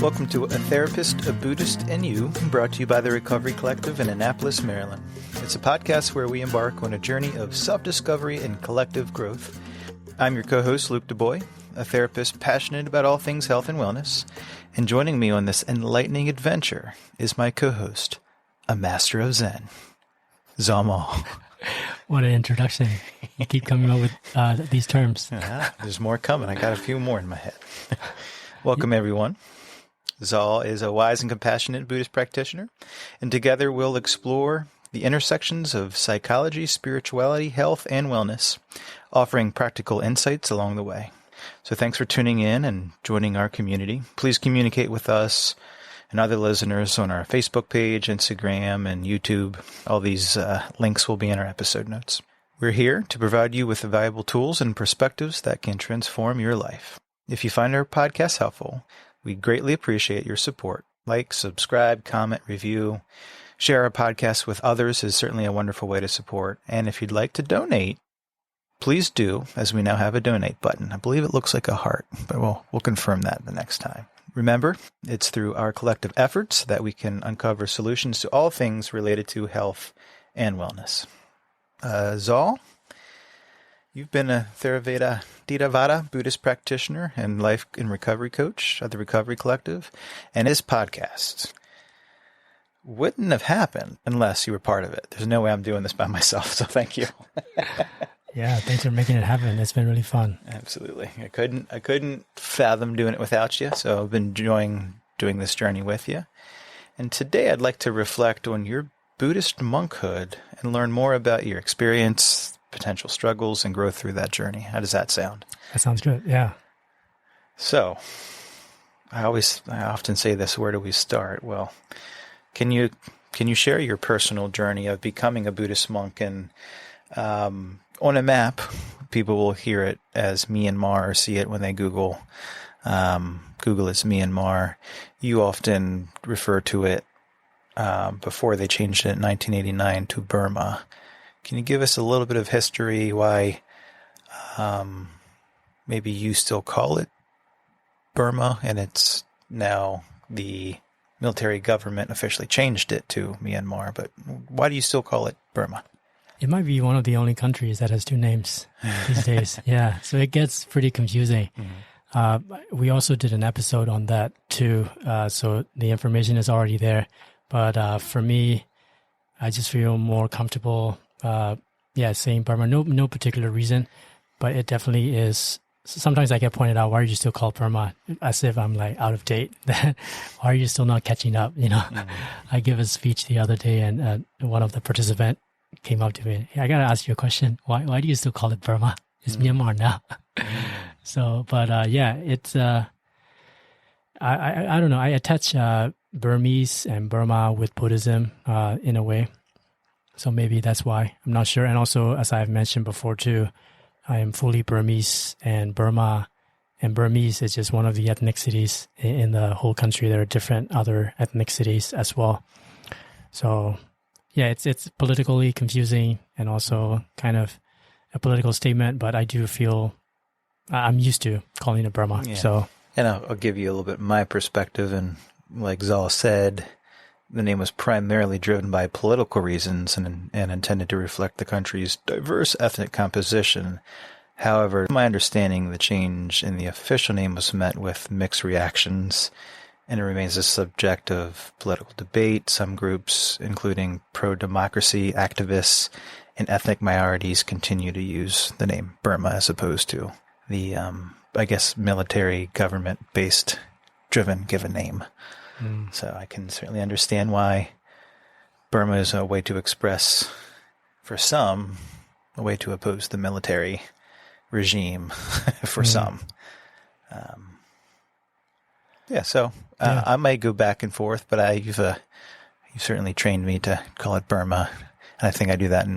Welcome to A Therapist, a Buddhist, and You, brought to you by the Recovery Collective in Annapolis, Maryland. It's a podcast where we embark on a journey of self-discovery and collective growth. I'm your co-host, Luke DuBois, a therapist passionate about all things health and wellness. And joining me on this enlightening adventure is my co-host, a master of Zen, Zaw Maw. What an introduction. You keep coming up with these terms. Yeah, there's more coming. I got a few more in my head. Welcome, everyone. Zaw is a wise and compassionate Buddhist practitioner, and together we'll explore the intersections of psychology, spirituality, health, and wellness, offering practical insights along the way. So thanks for tuning in and joining our community. Please communicate with us and other listeners on our Facebook page, Instagram, and YouTube. All these links will be in our episode notes. We're here to provide you with the valuable tools and perspectives that can transform your life. If you find our podcast helpful, we greatly appreciate your support. Like, subscribe, comment, review. Share our podcast with others is certainly a wonderful way to support. And if you'd like to donate, please do, as we now have a donate button. I believe it looks like a heart, but we'll confirm that the next time. Remember, it's through our collective efforts that we can uncover solutions to all things related to health and wellness. Zaw, you've been a Theravada Buddhist practitioner and life and recovery coach at the Recovery Collective, and this podcast wouldn't have happened unless you were part of it. There's no way I'm doing this by myself, so thank you. Yeah, thanks for making it happen. It's been really fun. Absolutely. I couldn't fathom doing it without you, so I've been enjoying doing this journey with you. And today I'd like to reflect on your Buddhist monkhood and learn more about your experience, potential struggles, and growth through that journey. How does that sound? That sounds good, yeah. So, I often say this, where do we start? Well, can you share your personal journey of becoming a Buddhist monk? And on a map, people will hear it as Myanmar or see it when they Google. Google is Myanmar. You often refer to it, before they changed it in 1989, to Burma. Can you give us a little bit of history why maybe you still call it Burma, and it's now the military government officially changed it to Myanmar, but why do you still call it Burma? It might be one of the only countries that has two names these days. Yeah, so it gets pretty confusing. Mm-hmm. We also did an episode on that too, so the information is already there. But for me, I just feel more comfortable, saying Burma. No particular reason, but it definitely is. Sometimes I get pointed out, why are you still called Burma? As if I'm like out of date. Why are you still not catching up? You know, mm-hmm. I gave a speech the other day, and one of the participants came up to me. Hey, I got to ask you a question. Why do you still call it Burma? It's Myanmar now. So, but it's, I don't know. I attach Burmese and Burma with Buddhism in a way. So maybe that's why. I'm not sure. And also, as I've mentioned before too, I am fully Burmese, and Burma and Burmese is just one of the ethnicities in the whole country. There are different other ethnicities as well. So yeah, it's politically confusing and also kind of a political statement, but I do feel I'm used to calling it Burma. Yeah. So, and I'll give you a little bit of my perspective. And like Zaw said, the name was primarily driven by political reasons and intended to reflect the country's diverse ethnic composition. However, my understanding, the change in the official name was met with mixed reactions, and it remains a subject of political debate. Some groups, including pro-democracy activists and ethnic minorities, continue to use the name Burma as opposed to the, military government-based driven given name. Mm. So I can certainly understand why Burma is a way to express, for some, a way to oppose the military regime for some. I might go back and forth, but you've certainly trained me to call it Burma, and I think I do that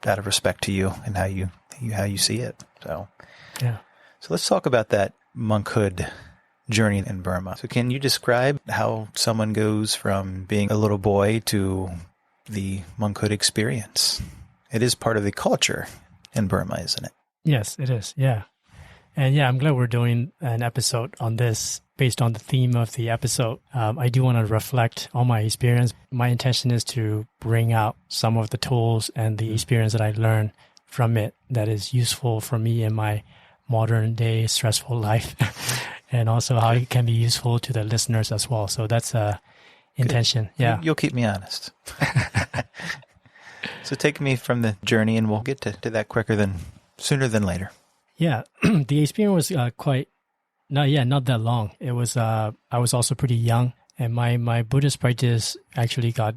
out of respect to you and how you see it. So, yeah. So let's talk about that monkhood journey in Burma. So can you describe how someone goes from being a little boy to the monkhood experience? It is part of the culture in Burma, isn't it? Yes, it is. Yeah. And yeah, I'm glad we're doing an episode on this based on the theme of the episode. I do want to reflect on my experience. My intention is to bring out some of the tools and the experience that I learned from it that is useful for me in my modern day stressful life, and also how it can be useful to the listeners as well. So that's intention. Good. Yeah. You'll keep me honest. So take me from the journey, and we'll get to that sooner than later. Yeah. The experience was not that long. It was, I was also pretty young, and my Buddhist practice actually got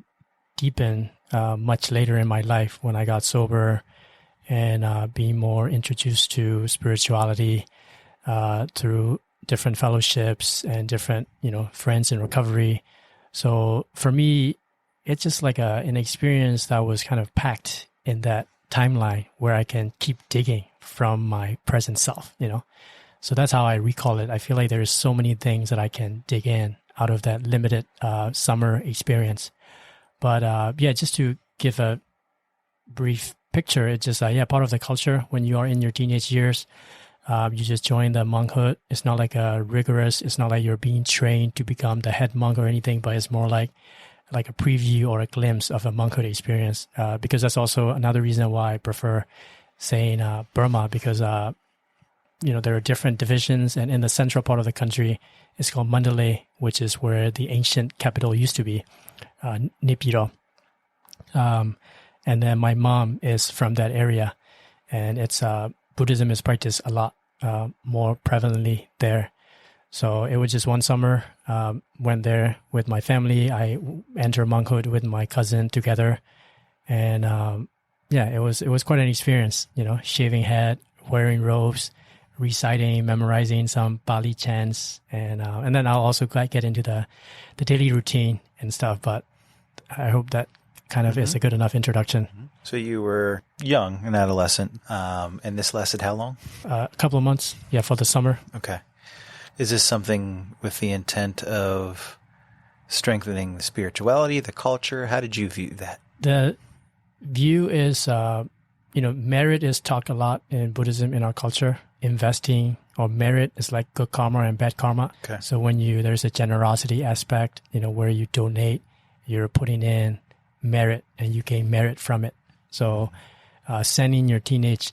deepened much later in my life when I got sober and being more introduced to spirituality through different fellowships and different, friends in recovery. So for me, it's just like an experience that was kind of packed in that timeline where I can keep digging from my present self, So that's how I recall it. I feel like there's so many things that I can dig in out of that limited summer experience. But just to give a brief picture, it's just part of the culture when you are in your teenage years. You just join the monkhood. It's not like it's not like you're being trained to become the head monk or anything, but it's more like a preview or a glimpse of a monkhood experience. Because that's also another reason why I prefer saying Burma, because there are different divisions, and in the central part of the country, it's called Mandalay, which is where the ancient capital used to be, Naypyidaw. And then my mom is from that area, and it's Buddhism is practiced a lot more prevalently there. So it was just one summer, went there with my family. I entered monkhood with my cousin together, and it was quite an experience. Shaving head, wearing robes, reciting, memorizing some Pali chants, and then I'll also get into the daily routine and stuff. But I hope that kind of is a good enough introduction. So you were young, an adolescent, and this lasted how long? A couple of months, for the summer. Okay. Is this something with the intent of strengthening the spirituality, the culture? How did you view that? The view is, merit is talked a lot in Buddhism in our culture. Investing or merit is like good karma and bad karma. Okay. So when there's a generosity aspect, where you donate, you're putting in merit and you gain merit from it. So sending your teenage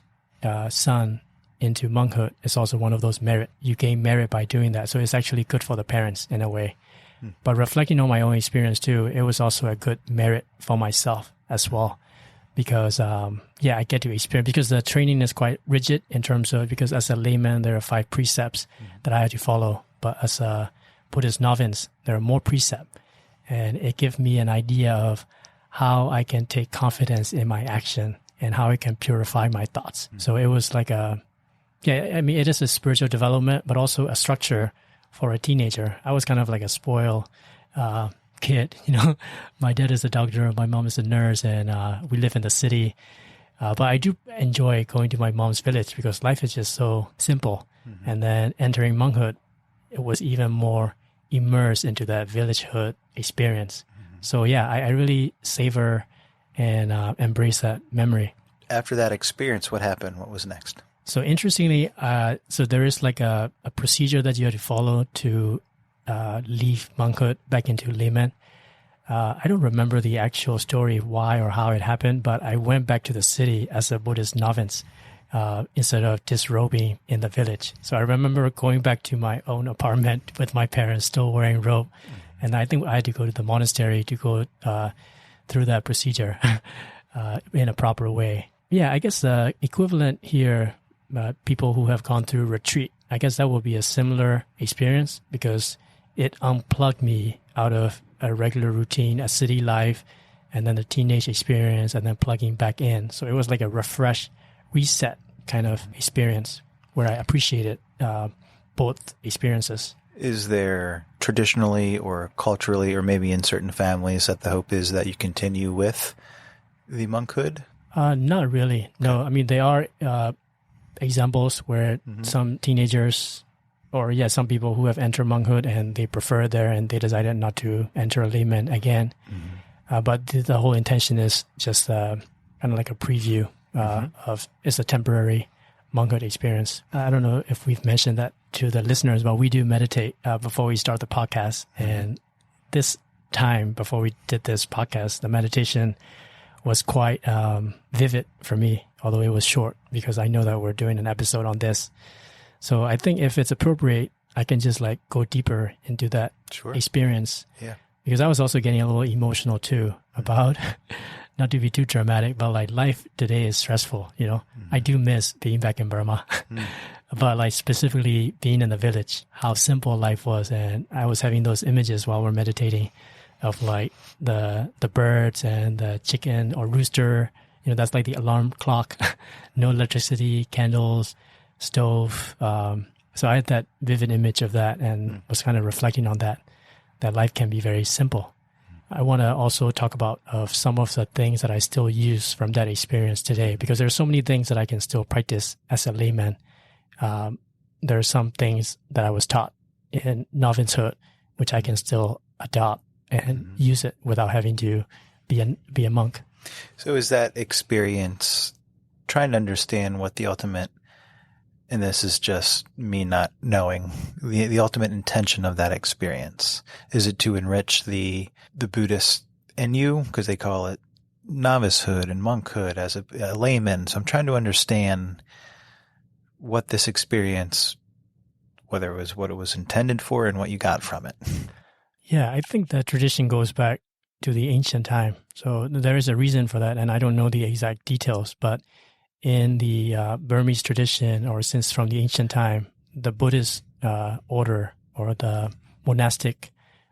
son into monkhood is also one of those merit. You gain merit by doing that. So it's actually good for the parents in a way. But reflecting on my own experience too, it was also a good merit for myself as well. Because, I get to experience, because the training is quite rigid in terms of, because as a layman, there are 5 precepts that I had to follow. But as a Buddhist novice, there are more precepts. And it gives me an idea of how I can take confidence in my action and how I can purify my thoughts. So it was like it is a spiritual development, but also a structure for a teenager. I was kind of like a spoiled kid, My dad is a doctor, my mom is a nurse, and we live in the city. But I do enjoy going to my mom's village because life is just so simple. And then entering monkhood, it was even more immersed into that villagehood experience. So I really savor and embrace that memory. After that experience, what happened? What was next? So interestingly, so there is like a procedure that you have to follow to leave monkhood back into layman. I don't remember the actual story, why or how it happened, but I went back to the city as a Buddhist novice instead of disrobing in the village. So I remember going back to my own apartment with my parents still wearing robe. And I think I had to go to the monastery to go through that procedure in a proper way. Yeah, I guess the equivalent here, people who have gone through retreat, I guess that will be a similar experience because it unplugged me out of a regular routine, a city life, and then the teenage experience, and then plugging back in. So it was like a refresh, reset kind of experience where I appreciated both experiences. Is there traditionally or culturally or maybe in certain families that the hope is that you continue with the monkhood? Not really. No, I mean, there are examples where some teenagers or some people who have entered monkhood and they prefer there and they decided not to enter a layman again. But the whole intention is just kind of like a preview of it's a temporary monkhood experience. I don't know if we've mentioned that to the listeners, but we do meditate before we start the podcast. And this time before we did this podcast, the meditation was quite vivid for me, although it was short, because I know that we're doing an episode on this. So I think if it's appropriate, I can just like go deeper into that experience. Yeah. Because I was also getting a little emotional too about, not to be too dramatic, but like life today is stressful, you know. I do miss being back in Burma, but like specifically being in the village, how simple life was. And I was having those images while we're meditating of like the birds and the chicken or rooster, you know, that's like the alarm clock, no electricity, candles, stove. So I had that vivid image of that and was kind of reflecting on that life can be very simple. I want to also talk about some of the things that I still use from that experience today, because there are so many things that I can still practice as a layman. There are some things that I was taught in novicehood, which I can still adopt and use it without having to be a monk. So is that experience trying to understand what the ultimate, and this is just me not knowing, the ultimate intention of that experience? Is it to enrich the Buddhist in you? Because they call it novicehood and monkhood as a layman. So I'm trying to understand what this experience, whether it was what it was intended for and what you got from it. Yeah, I think the tradition goes back to the ancient time. So there is a reason for that, and I don't know the exact details, but in the Burmese tradition, or since from the ancient time, the Buddhist order or the monastic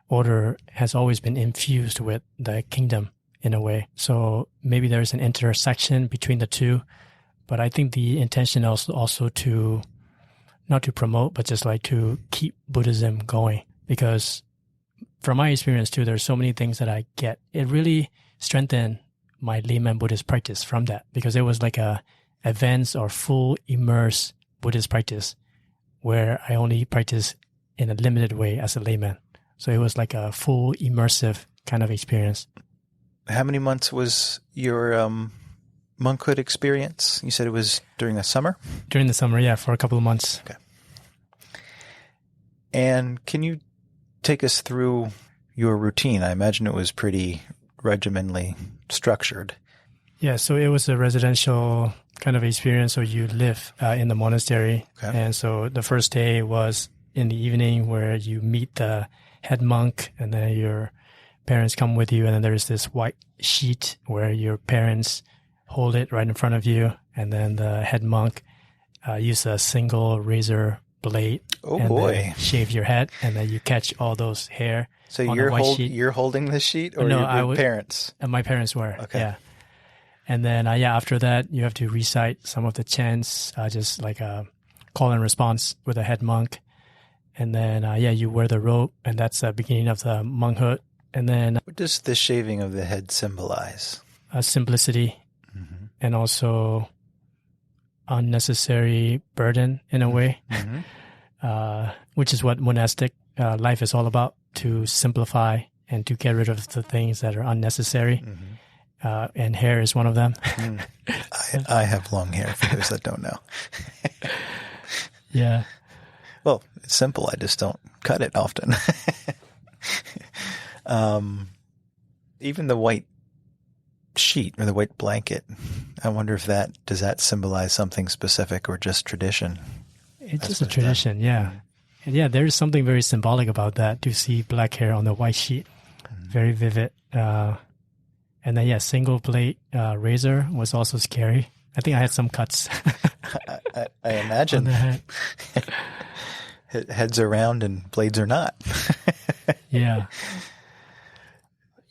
order has always been infused with the kingdom in a way. So maybe there's an intersection between the two, but I think the intention also to, not to promote, but just like to keep Buddhism going. Because from my experience too, there's so many things that I get. It really strengthened my layman Buddhist practice from that, because it was like a advanced or full immersed Buddhist practice where I only practice in a limited way as a layman. So it was like a full immersive kind of experience. How many months was your monkhood experience? You said it was during the summer? During the summer, yeah, for a couple of months. Okay. And can you take us through your routine? I imagine it was pretty regimentally structured. Yeah, so it was a residential kind of experience. So you live in the monastery. Okay. And so the first day was in the evening where you meet the head monk, and then your parents come with you. And then there's this white sheet where your parents hold it right in front of you. And then the head monk uses a single razor blade. Oh, and boy. then shave your head, and then you catch all those hair. So on you're the white sheet. You're holding the sheet, or No, your parents? My parents were. Okay. Yeah. And then, after that, you have to recite some of the chants, just like a call and response with a head monk. And then, you wear the robe, and that's the beginning of the monkhood. And then What does the shaving of the head symbolize? Simplicity, and also unnecessary burden in a way, which is what monastic life is all about, to simplify and to get rid of the things that are unnecessary. And hair is one of them. I have long hair, for those that don't know. Yeah. Well, it's simple. I just don't cut it often. Even the white sheet or the white blanket, I wonder if does that symbolize something specific or just tradition? It's just a tradition, yeah. And yeah, there's something very symbolic about that, to see black hair on the white sheet. Very vivid. And then, single blade razor was also scary. I think I had some cuts. I imagine. On the head. Heads are round and blades are not. Yeah.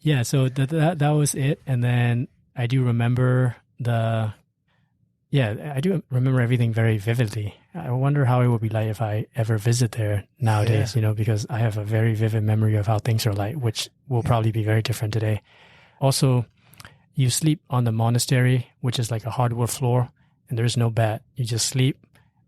Yeah, so that was it. And then I do remember everything very vividly. I wonder how it would be like if I ever visit there nowadays, because I have a very vivid memory of how things are like, which will probably be very different today. Also, you sleep on the monastery, which is like a hardwood floor, and there's no bed. You just sleep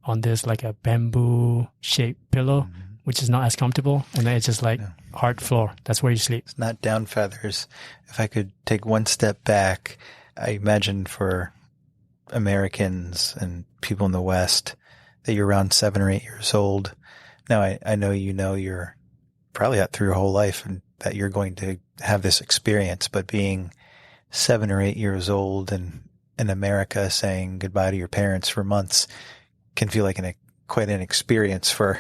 on this like a bamboo-shaped pillow, which is not as comfortable, and then it's just like hard floor. That's where you sleep. It's not down feathers. If I could take one step back, I imagine for Americans and people in the West that you're around 7 or 8 years old. Now, I know you're probably out through your whole life and that you're going to have this experience, but being 7 or 8 years old and in America saying goodbye to your parents for months can feel like quite an experience for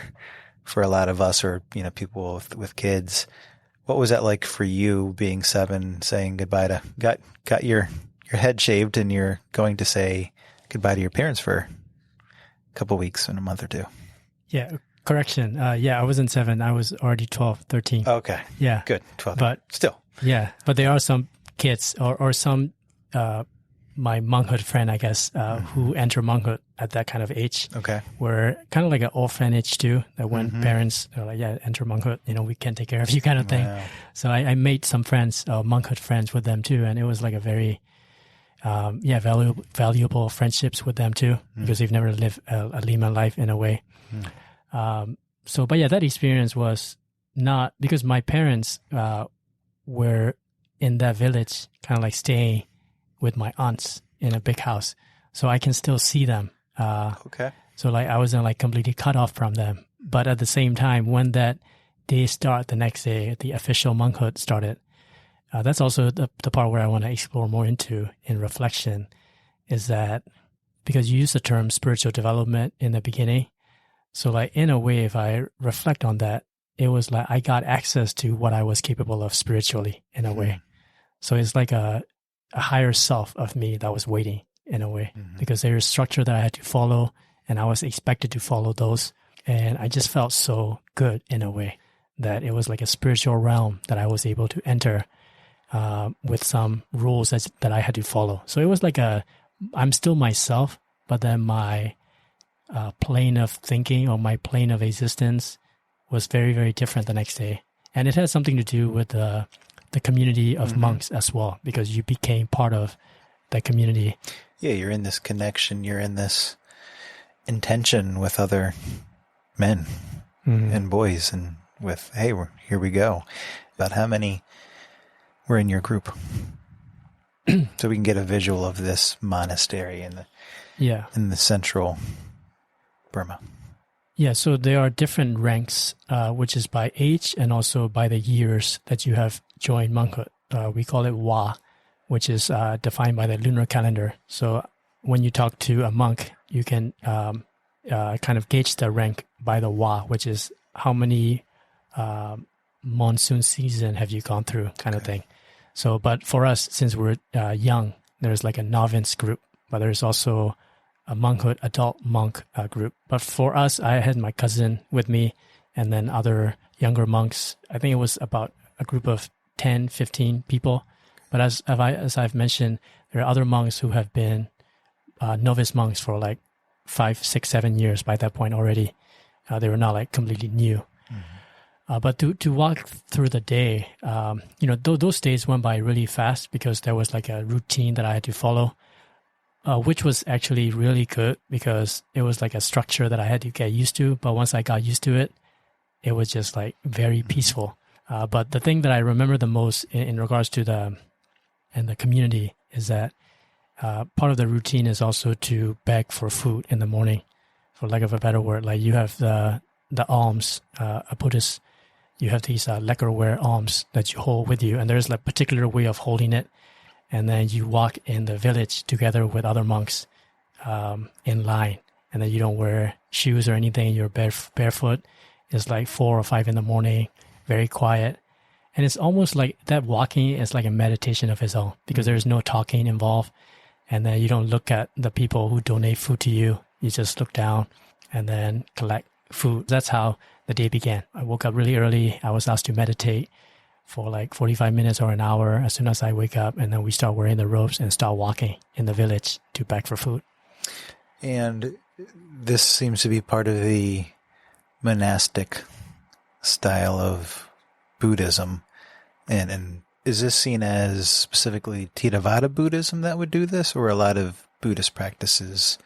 a lot of us, or, people with kids. What was that like for you being 7, saying goodbye to, got your head shaved and you're going to say goodbye to your parents for a couple of weeks and a month or two? Yeah. Correction. I wasn't 7. I was already 12, 13. Okay. Yeah. Good. 12. But still. Yeah. But there are some kids or some, my monkhood friend, I guess, who enter monkhood at that kind of age. Okay. Were kind of like an orphanage too, that when parents are like, enter monkhood, we can't take care of you kind of thing. Wow. So I made some friends, monkhood friends with them too. And it was like a very, valuable friendships with them too, because they've never lived a Lima life in a way. That experience was not, because my parents were in that village, kind of like staying with my aunts in a big house. So I can still see them. Okay. So like I wasn't like completely cut off from them. But at the same time, when that day the next day, the official monkhood started, that's also the part where I want to explore more into in reflection, is that because you use the term spiritual development in the beginning. So like in a way, if I reflect on that, it was like I got access to what I was capable of spiritually in a way. So it's like a higher self of me that was waiting in a way, because there's structure that I had to follow and I was expected to follow those. And I just felt so good in a way that it was like a spiritual realm that I was able to enter with some rules that I had to follow. So it was like I'm still myself, but then my plane of thinking or my plane of existence was very, very different the next day. And it has something to do with the community of monks as well, because you became part of the community. Yeah, you're in this connection, you're in this intention with other men and boys, and with, hey, here we go. About how many were in your group? So we can get a visual of this monastery in the central Burma. Yeah, so there are different ranks, which is by age and also by the years that you have joined monkhood. We call it Wa, which is defined by the lunar calendar. So when you talk to a monk, you can kind of gauge the rank by the Wa, which is how many monsoon season have you gone through kind of thing. So, but for us, since we're young, there's like a novice group, but there's also a monkhood adult monk group. But for us, I had my cousin with me and then other younger monks. I think it was about a group of 10, 15 people. But as I've mentioned, there are other monks who have been novice monks for like 5, 6, 7 years by that point already. They were not like completely new. But to walk through the day, those days went by really fast because there was like a routine that I had to follow, which was actually really good because it was like a structure that I had to get used to. But once I got used to it, it was just like very peaceful. But the thing that I remember the most in regards to the community is that part of the routine is also to beg for food in the morning, for lack of a better word. Like you have the alms, a Buddhist, you have these lacquerware alms that you hold with you, and there's like a particular way of holding it. And then you walk in the village together with other monks in line, and then you don't wear shoes or anything. You're barefoot. It's like 4 or 5 in the morning, very quiet. And it's almost like that walking is like a meditation of its own because there's no talking involved. And then you don't look at the people who donate food to you. You just look down and then collect food. That's how the day began. I woke up really early. I was asked to meditate for like 45 minutes or an hour as soon as I wake up. And then we start wearing the robes and start walking in the village to beg for food. And this seems to be part of the monastic style of Buddhism. And is this seen as specifically Theravada Buddhism that would do this, or a lot of Buddhist practices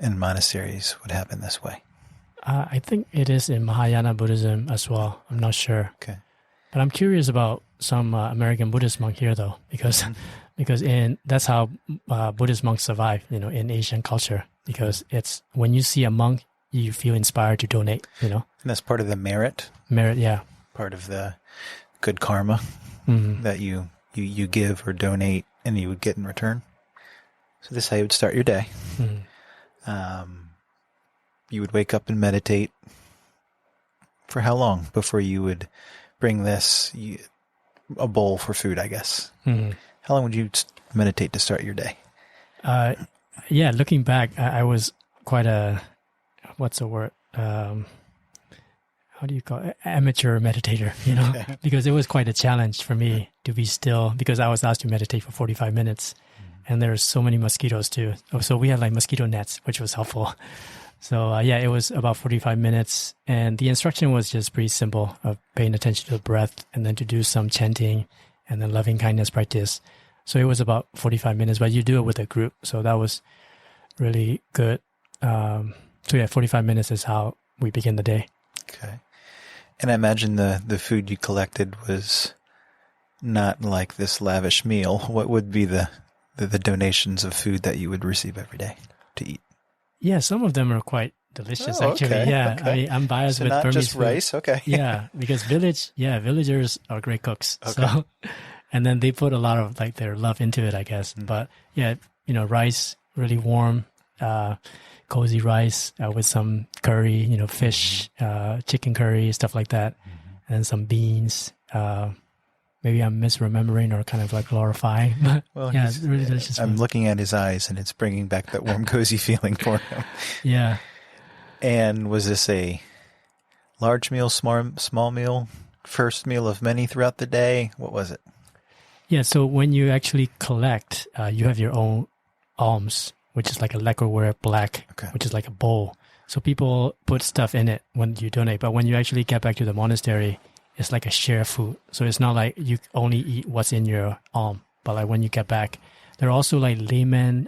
in monasteries would happen this way? I think it is in Mahayana Buddhism as well. I'm not sure. Okay. But I'm curious about some American Buddhist monk here, though, because because that's how Buddhist monks survive, in Asian culture, because it's when you see a monk, you feel inspired to donate, And that's part of the merit, yeah. part of the good karma that you give or donate and you would get in return. So this is how you would start your day. You would wake up and meditate. For how long before you would bring a bowl for food, I guess? How long would you meditate to start your day? Yeah, looking back, I was quite what's the word? How do you call it? Amateur meditator, Okay. Because it was quite a challenge for me to be still, because I was asked to meditate for 45 minutes and there's so many mosquitoes too. So we had like mosquito nets, which was helpful. So yeah, it was about 45 minutes and the instruction was just pretty simple of paying attention to the breath and then to do some chanting and then loving kindness practice. So it was about 45 minutes, but you do it with a group. So that was really good. So yeah, 45 minutes is how we begin the day. Okay. And I imagine the food you collected was not like this lavish meal. What would be the donations of food that you would receive every day to eat? Yeah, some of them are quite delicious, Oh, actually. okay, Yeah, okay. I mean, I'm biased So with not Burmese just food. rice, okay. Yeah, because villagers are great cooks. Okay. So, and then they put a lot of like their love into it, I guess. But yeah, rice, really warm, cozy rice with some curry, fish, chicken curry, stuff like that, and some beans. Maybe I'm misremembering or kind of like glorifying, but Well, yeah, it's really delicious. I'm food. looking at his eyes and it's bringing back that warm, cozy feeling for him. Yeah. And was this a large meal, small meal, first meal of many throughout the day? What was it? Yeah, so when you actually collect, you have your own alms, which is like a lacquerware black, Okay. which is like a bowl. So people put stuff in it when you donate, but when you actually get back to the monastery, it's like a share food. So it's not like you only eat what's in your alm, but like when you get back, there are also like laymen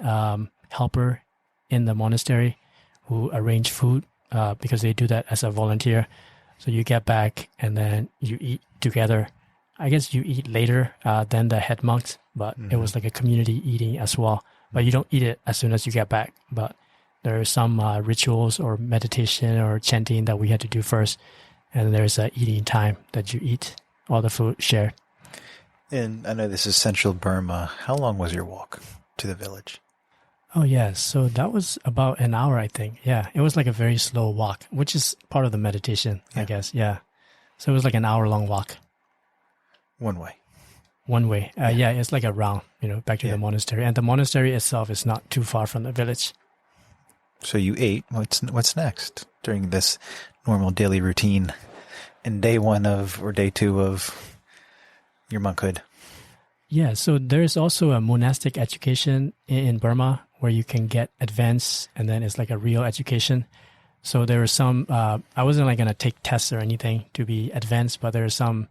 helper in the monastery who arrange food because they do that as a volunteer. So you get back and then you eat together. I guess you eat later than the head monks, but it was like a community eating as well. But you don't eat it as soon as you get back. But there are some rituals or meditation or chanting that we had to do first. And there's a eating time that you eat all the food shared. And I know this is central Burma. How long was your walk to the village? Oh, yeah. So that was about an hour, I think. Yeah. It was like a very slow walk, which is part of the meditation, I guess. Yeah. So it was like an hour-long walk. One way. One way. Yeah, it's like a round, back to the monastery. And the monastery itself is not too far from the village. So you ate. What's next during this normal daily routine in day 1 or day 2 of your monkhood? Yeah, so there's also a monastic education in Burma where you can get advanced and then it's like a real education. So there are some, I wasn't like going to take tests or anything to be advanced, but there are some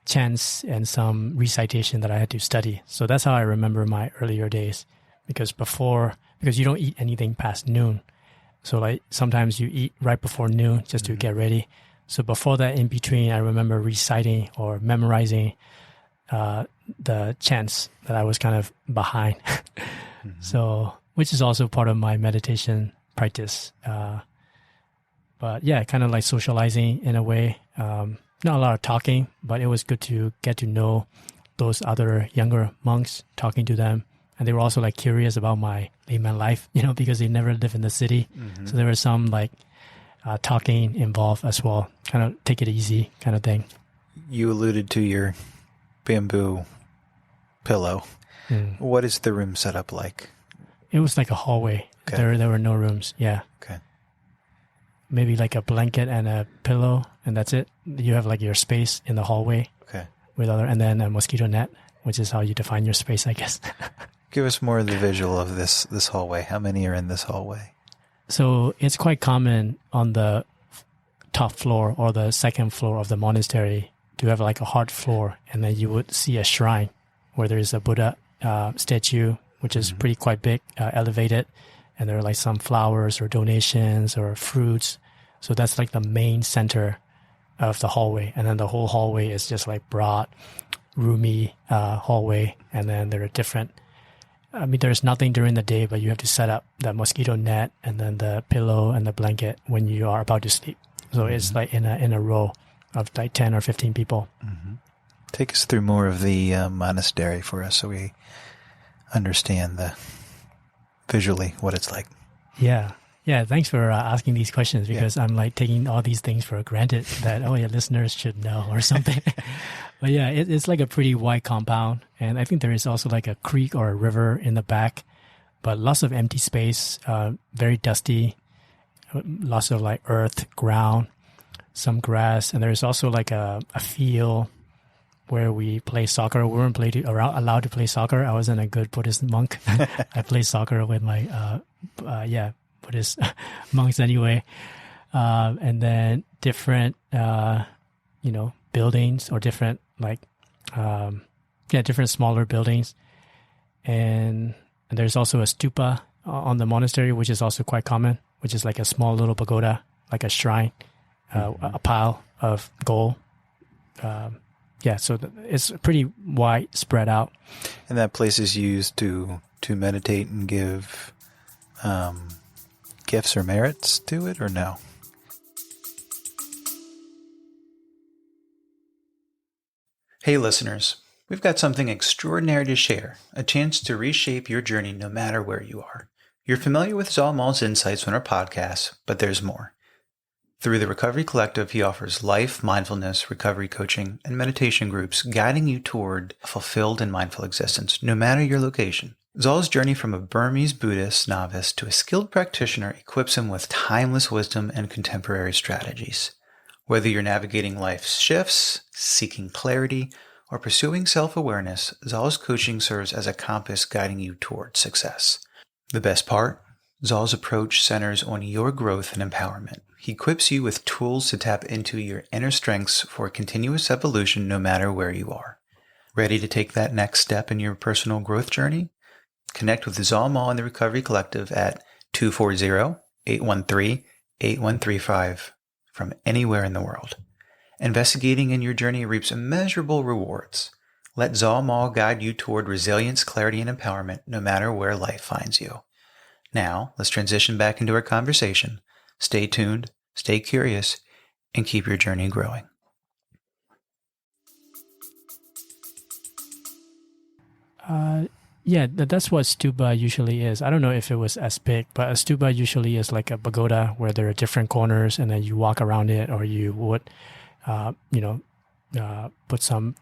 chants and some recitation that I had to study. So that's how I remember my earlier days because you don't eat anything past noon. So like sometimes you eat right before noon just to get ready. So before that, in between, I remember reciting or memorizing the chants that I was kind of behind. So, which is also part of my meditation practice. But yeah, kind of like socializing in a way. Not a lot of talking, but it was good to get to know those other younger monks, talking to them. And they were also like curious about my layman life, because they never lived in the city. So there was some like talking involved as well, kind of take it easy kind of thing. You alluded to your bamboo pillow. What is the room set up like? It was like a hallway. Okay. There were no rooms. Yeah. Okay. Maybe like a blanket and a pillow, and that's it. You have like your space in the hallway. Okay. And then a mosquito net, which is how you define your space, I guess. Give us more of the visual of this hallway. How many are in this hallway? So it's quite common on the top floor or the second floor of the monastery to have like a hard floor, and then you would see a shrine where there is a Buddha statue, which is pretty quite big, elevated, and there are like some flowers or donations or fruits. So that's like the main center of the hallway, and then the whole hallway is just like broad roomy hallway, and then there are different. I mean, there's nothing during the day, but you have to set up the mosquito net and then the pillow and the blanket when you are about to sleep. So it's like in a row of like 10 or 15 people. Mm-hmm. Take us through more of the monastery for us so we understand visually what it's like. Yeah. Yeah. Thanks for asking these questions because I'm like taking all these things for granted that, listeners should know or something. But yeah, it's like a pretty wide compound. And I think there is also like a creek or a river in the back, but lots of empty space, very dusty, lots of like earth, ground, some grass. And there's also like a field where we play soccer. We weren't allowed to play soccer. I wasn't a good Buddhist monk. I played soccer with my, Buddhist monks anyway. And then different, buildings or different different smaller buildings. And there's also a stupa on the monastery, which is also quite common, which is like a small little pagoda, like a shrine, a pile of gold. So it's pretty wide spread out. And that place is used to meditate and give gifts or merits to it, or no? Hey listeners, we've got something extraordinary to share, a chance to reshape your journey no matter where you are. You're familiar with Zaw Maw's insights on our podcast, but there's more. Through the Recovery Collective, he offers life, mindfulness, recovery coaching, and meditation groups guiding you toward a fulfilled and mindful existence, no matter your location. Zaw's journey from a Burmese Buddhist novice to a skilled practitioner equips him with timeless wisdom and contemporary strategies. Whether you're navigating life's shifts, seeking clarity, or pursuing self-awareness, Zaw's coaching serves as a compass guiding you toward success. The best part? Zaw's approach centers on your growth and empowerment. He equips you with tools to tap into your inner strengths for continuous evolution no matter where you are. Ready to take that next step in your personal growth journey? Connect with Zaw Maw and the Recovery Collective at 240-813-8135 from anywhere in the world. Investigating in your journey reaps immeasurable rewards. Let Zaw Maw guide you toward resilience, clarity, and empowerment no matter where life finds you. Now, let's transition back into our conversation. Stay tuned, stay curious, and keep your journey growing. That's what stupa usually is. I don't know if it was as big, but a stupa usually is like a pagoda where there are different corners and then you walk around it, or you would, put some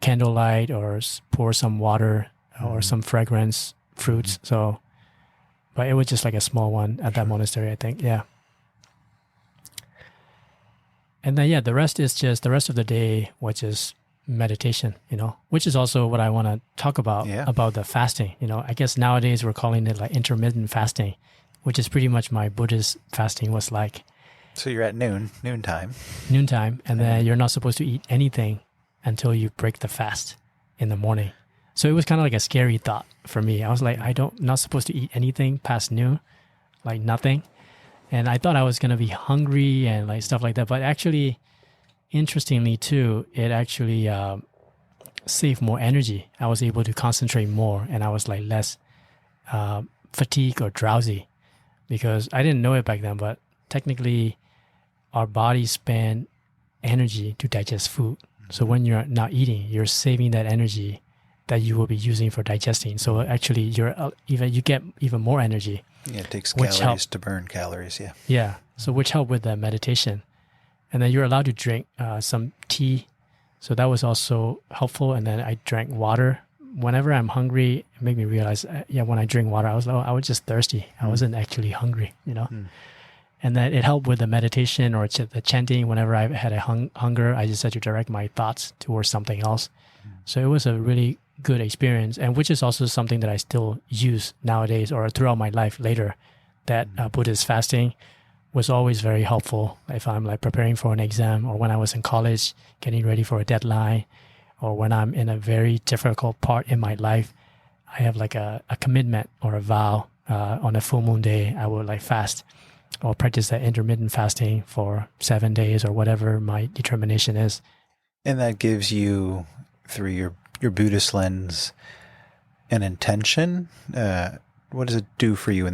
candlelight or pour some water or some fragrance fruits. So, but it was just like a small one at that monastery, I think. Yeah. And then, the rest is just the rest of the day, which is meditation, which is also what I want to talk about the fasting. I guess nowadays we're calling it like intermittent fasting, which is pretty much my Buddhist fasting was like. So you're at noontime, and then you're not supposed to eat anything until you break the fast in the morning. So it was kind of like a scary thought for me. I was like, not supposed to eat anything past noon, like nothing. And I thought I was going to be hungry and like stuff like that. But actually, interestingly too, it actually saved more energy. I was able to concentrate more, and I was like less fatigued or drowsy, because I didn't know it back then, but technically our bodies spend energy to digest food. So when you're not eating, you're saving that energy that you will be using for digesting. So actually you get even more energy. Yeah, it takes calories to burn calories, yeah. Yeah, so which helped with the meditation. And then you're allowed to drink some tea. So that was also helpful. And then I drank water. Whenever I'm hungry, it made me realize, when I drink water, I was just thirsty. I wasn't actually hungry, And then it helped with the meditation or the chanting. Whenever I had a hunger, I just had to direct my thoughts towards something else. So it was a really good experience, and which is also something that I still use nowadays or throughout my life later, that Buddhist fasting was always very helpful if I'm like preparing for an exam, or when I was in college getting ready for a deadline, or when I'm in a very difficult part in my life. I have like a commitment or a vow on a full moon day. I would like fast or practice that intermittent fasting for 7 days or whatever my determination is. And that gives you through your Buddhist lens an intention. What does it do for you?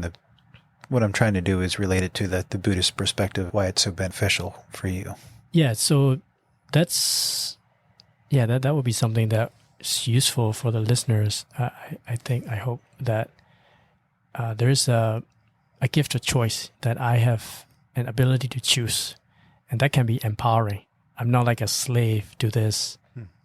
What I'm trying to do is relate it to the Buddhist perspective, why it's so beneficial for you. Yeah, so that would be something that's useful for the listeners. I hope that there's a gift of choice, that I have an ability to choose, and that can be empowering. I'm not like a slave to this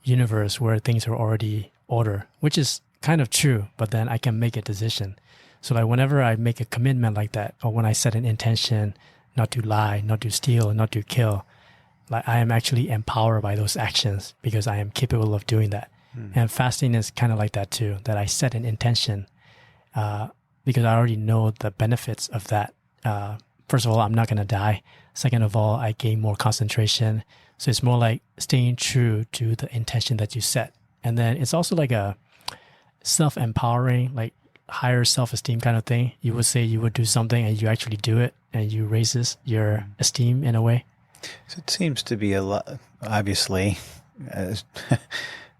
universe where things are already ordered, which is kind of true, but then I can make a decision. So like whenever I make a commitment like that, or when I set an intention not to lie, not to steal, not to kill, like I am actually empowered by those actions because I am capable of doing that. And fasting is kind of like that too, that I set an intention because I already know the benefits of that. First of all, I'm not going to die. Second of all, I gain more concentration. So it's more like staying true to the intention that you set. And then it's also like a self-empowering, like higher self-esteem kind of thing. You would say you would do something and you actually do it, and you raises your esteem in a way. So it seems to be a lot, obviously,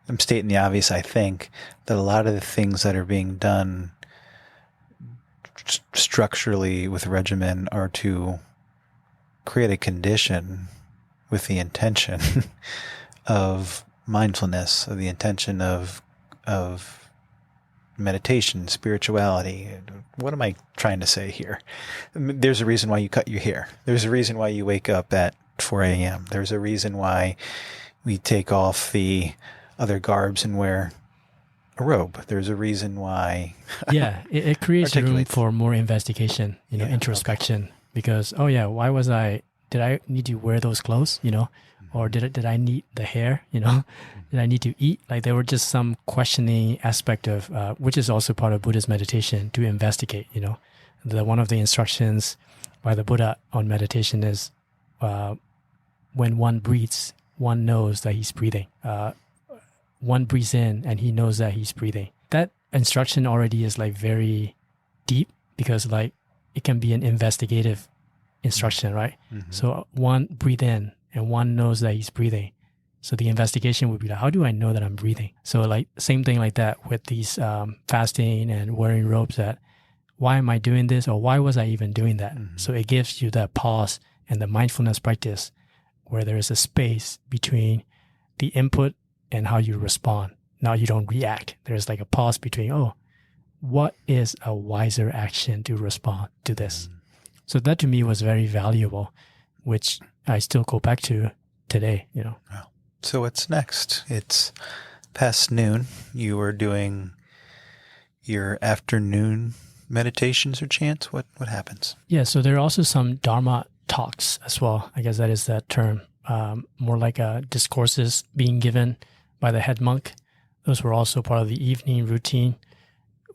I'm stating the obvious, I think, that a lot of the things that are being done structurally with regimen are to create a condition with the intention of mindfulness, of the intention of meditation, spirituality. What am I trying to say here? There's a reason why you cut your hair. There's a reason why you wake up at 4 a.m. There's a reason why we take off the other garbs and wear a robe. There's a reason why. Yeah, it creates room for more investigation, introspection. Okay. Because, did I need to wear those clothes, or did I need the hair, did I need to eat? Like there were just some questioning aspect of, which is also part of Buddhist meditation, to investigate, one of the instructions by the Buddha on meditation is, when one breathes, one knows that he's breathing. One breathes in and he knows that he's breathing. That instruction already is like very deep, because like it can be an investigative instruction, right? Mm-hmm. So one breathe in and one knows that he's breathing. So the investigation would be like, how do I know that I'm breathing? So like same thing like that with these fasting and wearing robes, that why am I doing this, or why was I even doing that? Mm-hmm. So it gives you that pause and the mindfulness practice where there is a space between the input and how you respond. Now you don't react. There's like a pause between, what is a wiser action to respond to this? So that to me was very valuable, which I still go back to today, Wow. So what's next? It's past noon. You are doing your afternoon meditations or chants. What happens? Yeah, so there are also some Dharma talks as well. I guess that is that term. More like discourses being given by the head monk. Those were also part of the evening routine,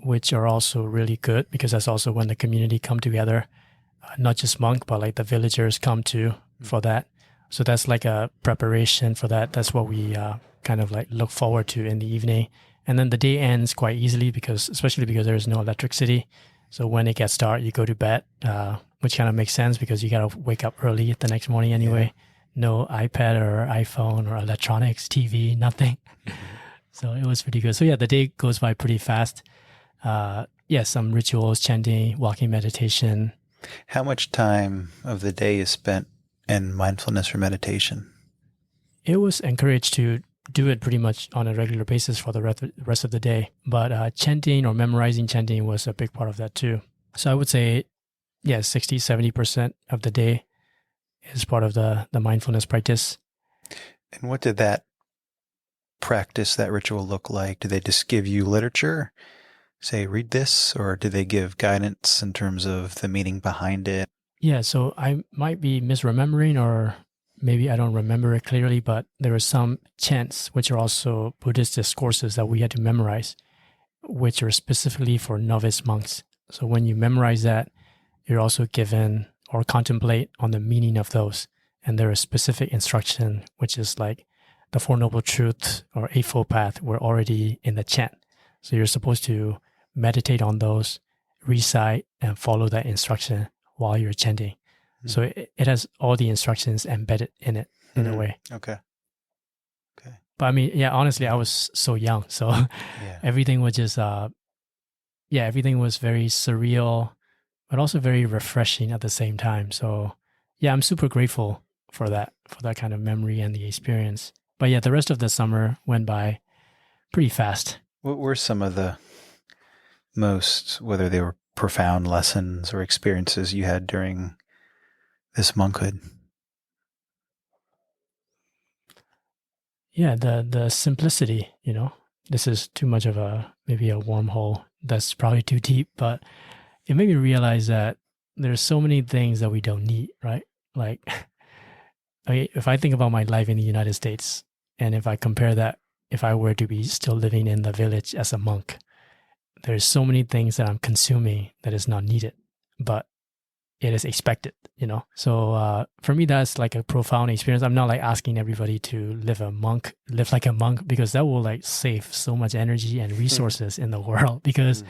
which are also really good, because that's also when the community come together. Not just monk, but like the villagers come too for that. So that's like a preparation for that. That's what we kind of like look forward to in the evening. And then the day ends quite easily, especially because there's no electricity. So when it gets dark, you go to bed, which kind of makes sense because you got to wake up early the next morning anyway. Yeah. No iPad or iPhone or electronics, TV, nothing. Mm-hmm. So it was pretty good. So yeah, the day goes by pretty fast. Some rituals, chanting, walking meditation. How much time of the day is spent in mindfulness or meditation? It was encouraged to do it pretty much on a regular basis for the rest of the day. But chanting or memorizing chanting was a big part of that too. So I would say, 60, 70% of the day is part of the mindfulness practice. And what did that practice, that ritual look like? Do they just give you literature? Say, read this? Or do they give guidance in terms of the meaning behind it? Yeah, so I might be misremembering, or maybe I don't remember it clearly, but there are some chants, which are also Buddhist discourses that we had to memorize, which are specifically for novice monks. So when you memorize that, you're also given or contemplate on the meaning of those. And there is specific instruction, which is like the Four Noble Truths or Eightfold Path were already in the chant. So you're supposed to meditate on those, recite, and follow that instruction while you're chanting. Mm-hmm. So it has all the instructions embedded in it in a way. Okay. But I mean, yeah, honestly, I was so young, so Yeah. everything was just everything was very surreal, but also very refreshing at the same time. So yeah, I'm super grateful for that kind of memory and the experience. But yeah, the rest of the summer went by pretty fast. What were some of the most, whether they were profound lessons or experiences you had during this monkhood? Yeah, the simplicity, you know. This is too much of maybe a wormhole. That's probably too deep, but it made me realize that there's so many things that we don't need, right? Like, I mean, if I think about my life in the United States, and if I compare that, if I were to be still living in the village as a monk, there's so many things that I'm consuming that is not needed, but it is expected, you know? So for me, that's like a profound experience. I'm not like asking everybody to live like a monk, because that will like save so much energy and resources in the world, because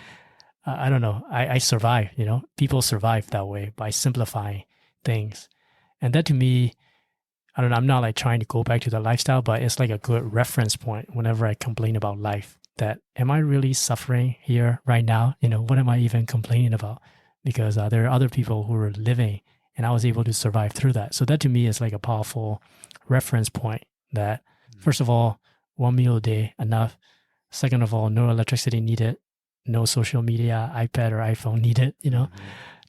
I don't know, I survive, you know? People survive that way by simplifying things. And that to me, I don't know, I'm not like trying to go back to the lifestyle, but it's like a good reference point whenever I complain about life, that am I really suffering here right now? You know, what am I even complaining about? Because there are other people who are living, and I was able to survive through that. So that to me is like a powerful reference point that, first of all, one meal a day, enough. Second of all, no electricity needed, no social media, iPad or iPhone needed, you know,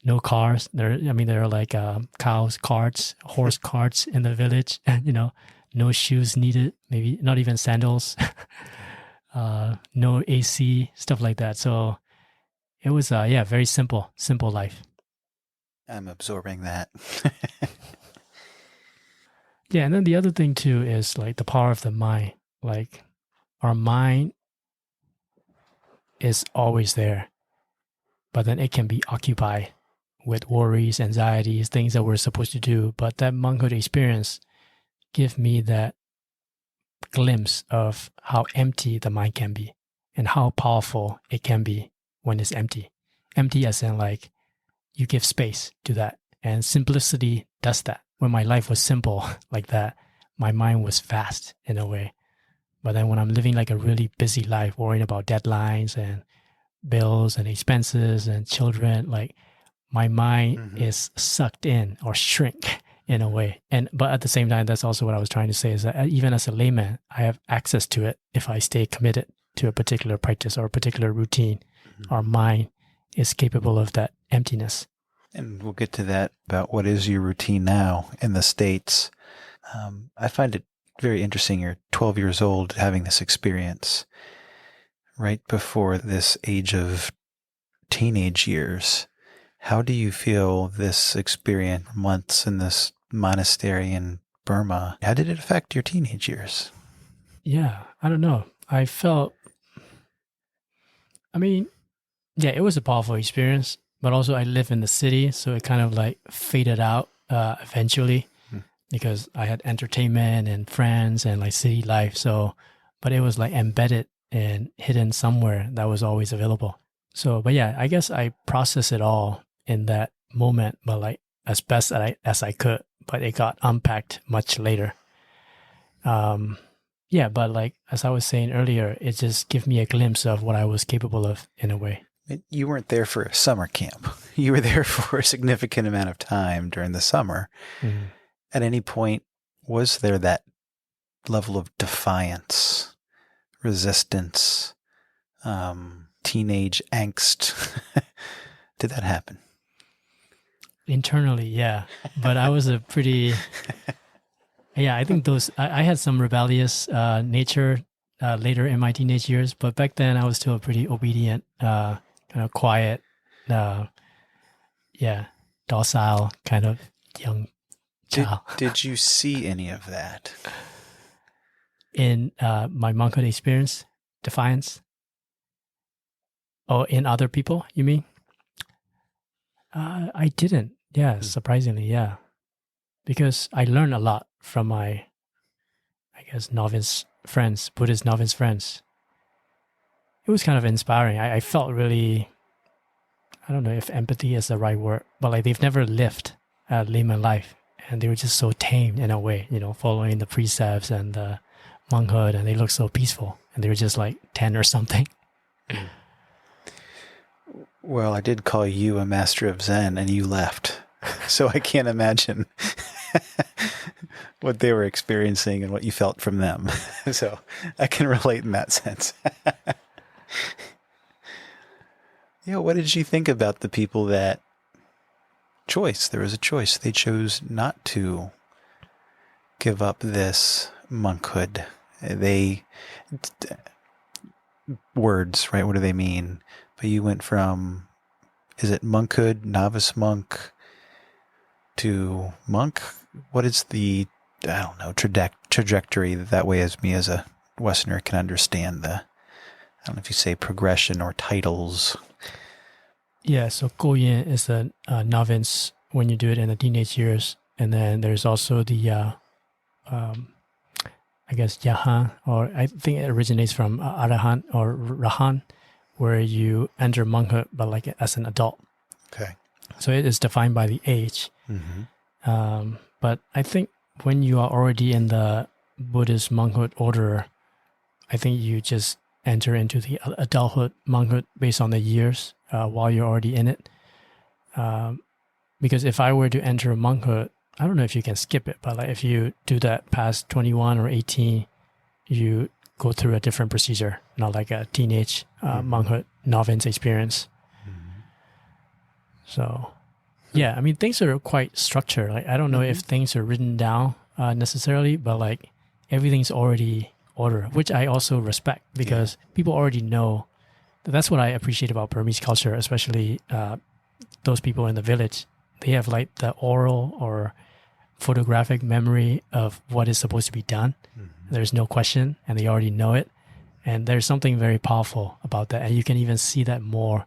no cars. There are like cows, carts, horse carts in the village, and, you know, no shoes needed, maybe not even sandals, no AC, stuff like that. So it was, very simple life. I'm absorbing that. Yeah. And then the other thing too is like the power of the mind. Like our mind is always there, but then it can be occupied with worries, anxieties, things that we're supposed to do. But that monkhood experience gave me that glimpse of how empty the mind can be and how powerful it can be when it's empty. Empty as in like you give space to that. And simplicity does that. When my life was simple like that, my mind was fast in a way. But then when I'm living like a really busy life, worrying about deadlines and bills and expenses and children, like my mind is sucked in or shrink in a way. But at the same time, that's also what I was trying to say, is that even as a layman, I have access to it if I stay committed to a particular practice or a particular routine. Our mind is capable of that emptiness. And we'll get to that about what is your routine now in the States. I find it very interesting. You're 12 years old having this experience right before this age of teenage years. How do you feel this experience, months in this monastery in Burma, how did it affect your teenage years? Yeah, I don't know. It was a powerful experience, but also I live in the city, so it kind of like faded out eventually because I had entertainment and friends and like city life. So, but it was like embedded and hidden somewhere that was always available. So, but yeah, I guess I processed it all in that moment, but like as best as I could, but it got unpacked much later. Yeah, but like, as I was saying earlier, it just gave me a glimpse of what I was capable of in a way. You weren't there for a summer camp. You were there for a significant amount of time during the summer. Mm-hmm. At any point, was there that level of defiance, resistance, teenage angst? Did that happen? Internally, yeah. But I was a pretty... Yeah, I think I had some rebellious nature later in my teenage years, but back then I was still a pretty obedient, kind of quiet, docile kind of young child. Did you see any of that? In my monkhood experience, defiance? Oh, in other people, you mean? I didn't. Yeah, surprisingly, yeah. Because I learned a lot from my, I guess, novice friends, Buddhist novice friends. It was kind of inspiring. I felt really, I don't know if empathy is the right word, but like they've never lived a layman life. And they were just so tame in a way, you know, following the precepts and the monkhood, and they look so peaceful, and they were just like 10 or something. Well, I did call you a master of Zen, and you left. So I can't imagine what they were experiencing and what you felt from them. So I can relate in that sense. What did you think about the people that there was a choice. They chose not to give up this monkhood. Words, right? What do they mean? But you went from, is it monkhood, novice monk, to monk? What is the, I don't know, trajectory that way as me as a Westerner can understand I don't know if you say progression or titles. Yeah, so Goyin is a novice when you do it in the teenage years. And then there's also the, I guess, Yahan, or I think it originates from Arahant or Rahan, where you enter monkhood, but like as an adult. Okay. So it is defined by the age. Mm-hmm. But I think when you are already in the Buddhist monkhood order, I think you just enter into the adulthood monkhood based on the years while you're already in it. Because if I were to enter monkhood, I don't know if you can skip it, but like if you do that past 21 or 18, you go through a different procedure, not like a teenage monkhood novice experience. Mm-hmm. So, yeah, I mean, things are quite structured. Like, I don't know if things are written down necessarily, but like everything's already ordered, which I also respect because people already know. That's what I appreciate about Burmese culture, especially those people in the village. They have like the oral or photographic memory of what is supposed to be done. Mm-hmm. There's no question, and they already know it. And there's something very powerful about that. And you can even see that more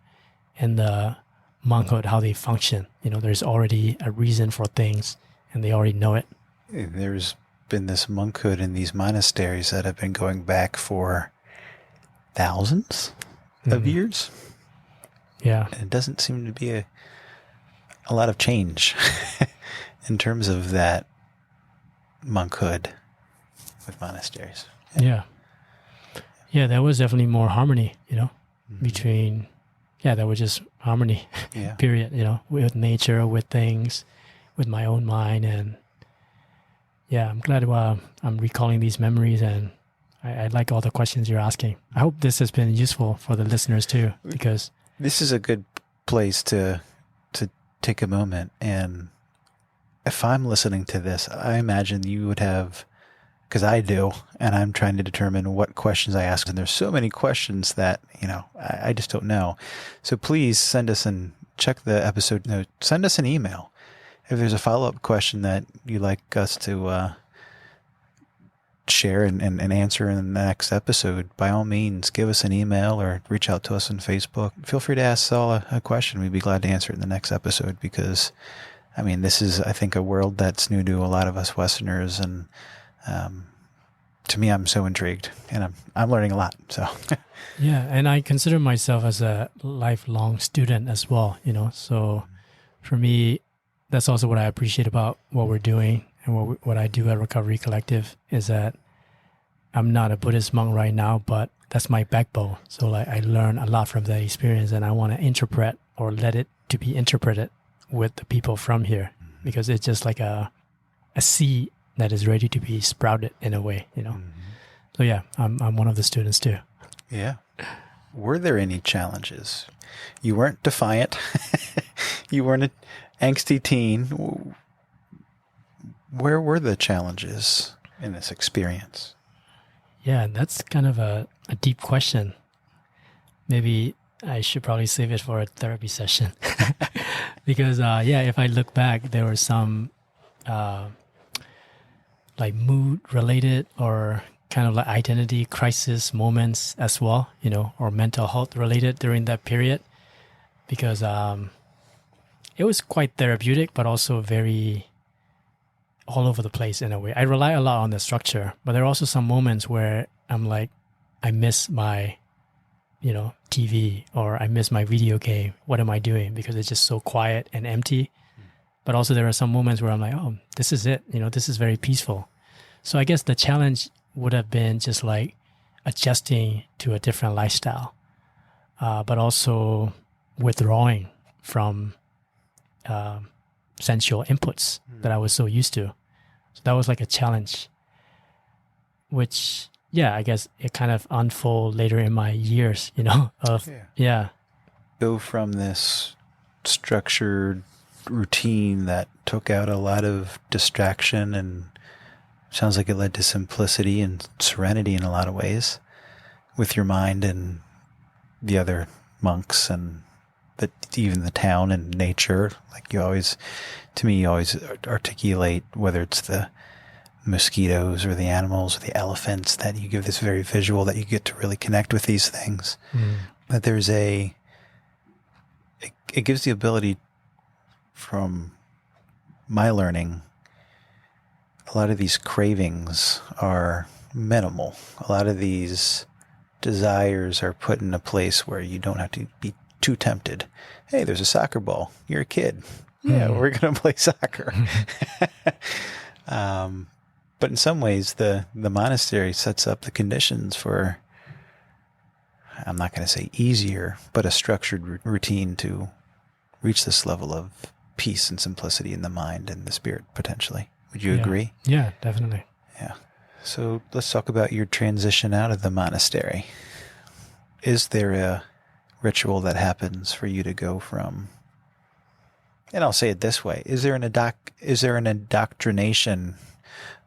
in the monkhood, how they function. There's already a reason for things, and they already know it. There's been this monkhood in these monasteries that have been going back for thousands of years. Yeah. And it doesn't seem to be a lot of change in terms of that monkhood with monasteries. Yeah. Yeah, there was definitely more harmony, between, there was just harmony, period, with nature, with things, with my own mind. And I'm glad I'm recalling these memories, and I like all the questions you're asking. I hope this has been useful for the listeners too, because this is a good place to take a moment. And if I'm listening to this, I imagine you would have, because I do, and I'm trying to determine what questions I ask. And there's so many questions that, I just don't know. So please send us check the episode note, send us an email. If there's a follow-up question that you'd like us to share and answer in the next episode, by all means, give us an email or reach out to us on Facebook. Feel free to ask Saul a question. We'd be glad to answer it in the next episode because, this is, I think, a world that's new to a lot of us Westerners. And to me, I'm so intrigued, and I'm learning a lot. So, yeah, and I consider myself as a lifelong student as well. So for me, that's also what I appreciate about what we're doing and what I do at Recovery Collective is that I'm not a Buddhist monk right now, but that's my backbone. So like I learn a lot from that experience, and I want to interpret or let it to be interpreted with the people from here because it's just like a seed that is ready to be sprouted in a way, So yeah, I'm one of the students too. Yeah. Were there any challenges? You weren't defiant. You weren't an angsty teen. Where were the challenges in this experience? Yeah, that's kind of a deep question. Maybe I should probably save it for a therapy session. Because, if I look back, there were some like mood-related or kind of like identity crisis moments as well, or mental health related during that period. Because it was quite therapeutic, but also very all over the place in a way. I rely a lot on the structure, but there are also some moments where I'm like, I miss my, TV, or I miss my video game. What am I doing? Because it's just so quiet and empty. But also there are some moments where I'm like, oh, this is it. This is very peaceful. So I guess the challenge would have been just like adjusting to a different lifestyle, but also withdrawing from sensual inputs that I was so used to. So that was like a challenge, which, I guess it kind of unfolded later in my years, Go from this structured routine that took out a lot of distraction, and sounds like it led to simplicity and serenity in a lot of ways with your mind and the other monks and even the town and nature. Like you always articulate, whether it's the mosquitoes or the animals or the elephants, that you give this very visual that you get to really connect with these things. That there's it gives the ability, from my learning, a lot of these cravings are minimal. A lot of these desires are put in a place where you don't have to be too tempted. Hey, there's a soccer ball. You're a kid. Yeah, we're going to play soccer. But in some ways, the monastery sets up the conditions for, I'm not going to say easier, but a structured routine to reach this level of peace and simplicity in the mind and the spirit, potentially. Would you agree? Yeah, definitely. Yeah. So let's talk about your transition out of the monastery. Is there a ritual that happens for you to go from, and I'll say it this way, is there an indoctrination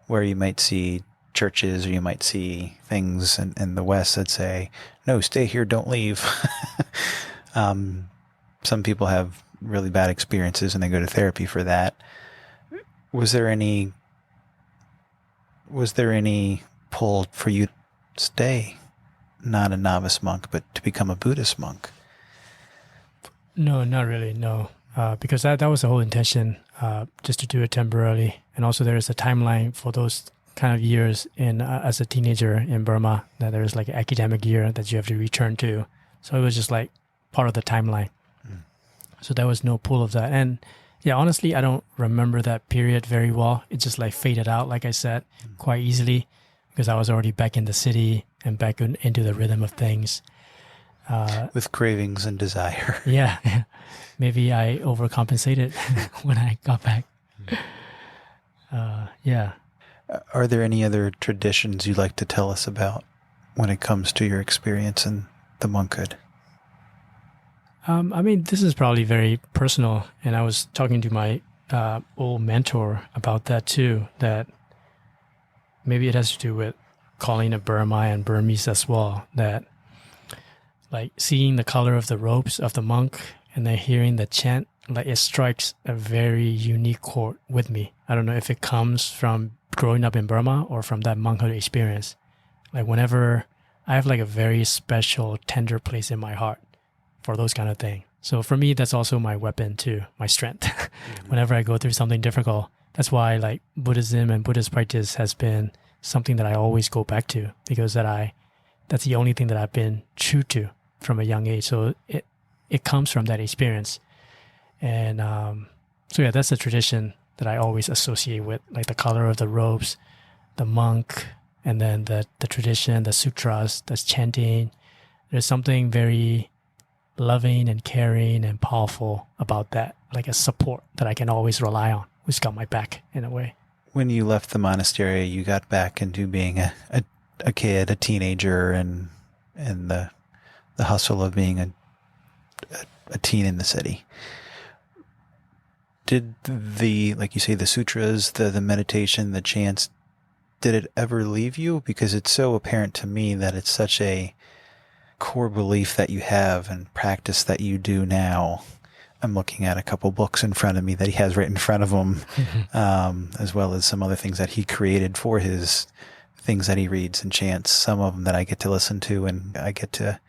where you might see churches or you might see things in the West that say, no, stay here, don't leave. Some people have really bad experiences and they go to therapy for that. Was there any pull for you to stay not a novice monk, but to become a Buddhist monk? No, not really, no. Because that was the whole intention, just to do it temporarily. And also there is a timeline for those kind of years as a teenager in Burma, that there is like an academic year that you have to return to. So it was just like part of the timeline. So there was no pull of that. And yeah, honestly, I don't remember that period very well. It just like faded out, like I said, quite easily, because I was already back in the city and back into the rhythm of things. With cravings and desire. Yeah. Maybe I overcompensated when I got back. Yeah. Are there any other traditions you'd like to tell us about when it comes to your experience in the monkhood? I mean, this is probably very personal, and I was talking to my old mentor about that too, that maybe it has to do with calling a Burma and Burmese as well, that like seeing the color of the robes of the monk and then hearing the chant, like it strikes a very unique chord with me. I don't know if it comes from growing up in Burma or from that monkhood experience. Like whenever I have like a very special, tender place in my heart for those kind of things. So for me, that's also my weapon too, my strength. Whenever I go through something difficult, that's why like Buddhism and Buddhist practice has been something that I always go back to, because that's the only thing that I've been true to from a young age. So it comes from that experience. And so yeah, that's a tradition that I always associate with, like the color of the robes, the monk, and then the tradition, the sutras, the chanting. There's something very loving and caring and powerful about that, like a support that I can always rely on, who's got my back in a way. When you left the monastery, you got back into being a kid, a teenager, and the hustle of being a teen in the city. Did like you say, the sutras, the meditation, the chants, did it ever leave you? Because it's so apparent to me that it's such a core belief that you have and practice that you do now. I'm looking at a couple books in front of me that he has right in front of him, as well as some other things that he created for his things that he reads and chants. Some of them that I get to listen to and I get to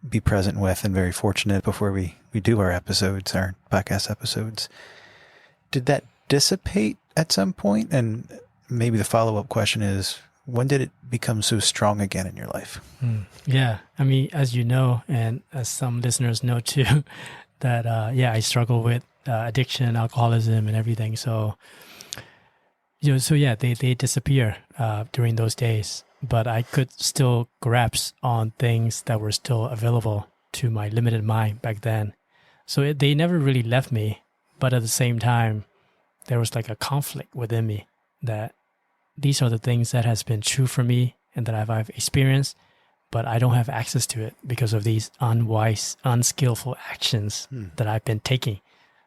be present with, and very fortunate before we do our episodes, our podcast episodes. Did that dissipate at some point? And maybe the follow-up question is, when did it become so strong again in your life? Yeah. I mean, as you know, and as some listeners know too, that, I struggle with addiction, alcoholism and everything. So So yeah, they disappear during those days, but I could still grasp on things that were still available to my limited mind back then. So they never really left me, but at the same time, there was like a conflict within me that these are the things that has been true for me and that I've experienced, but I don't have access to it because of these unwise, unskillful actions that I've been taking.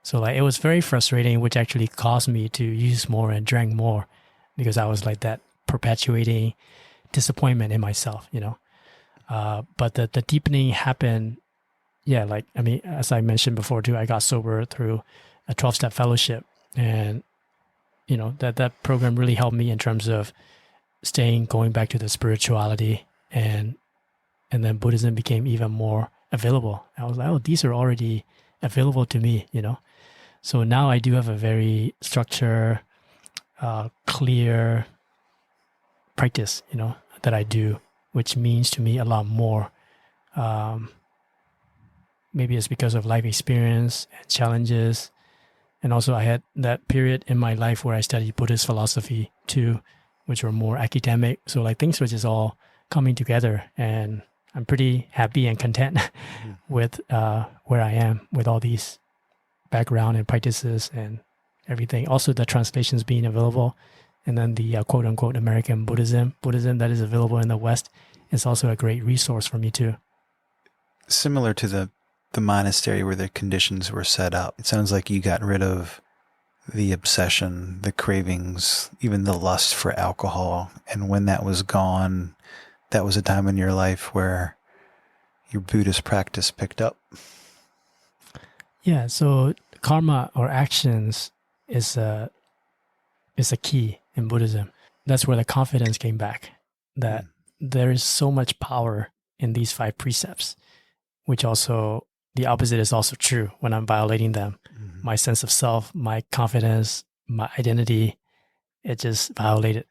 So like it was very frustrating, which actually caused me to use more and drink more because I was like that perpetuating disappointment in myself, But the deepening happened, like, I mean, as I mentioned before too, I got sober through a 12-step fellowship. And, that program really helped me in terms of going back to the spirituality, and then Buddhism became even more available. I was like, oh, these are already available to me, So now I do have a very structured, clear practice, that I do, which means to me a lot more. Maybe it's because of life experience and challenges. And also I had that period in my life where I studied Buddhist philosophy too, which were more academic. So like things were just all coming together, and I'm pretty happy and content with where I am with all these background and practices and everything. Also the translations being available, and then the quote unquote American Buddhism that is available in the West is also a great resource for me too. Similar to the monastery where the conditions were set up, it sounds like you got rid of the obsession, the cravings, even the lust for alcohol. And when that was gone, that was a time in your life where your Buddhist practice picked up. Yeah, so karma or actions is a key in Buddhism. That's where the confidence came back, that there is so much power in these 5 precepts, which also, the opposite is also true when I'm violating them. My sense of self, my confidence, my identity, it just violated.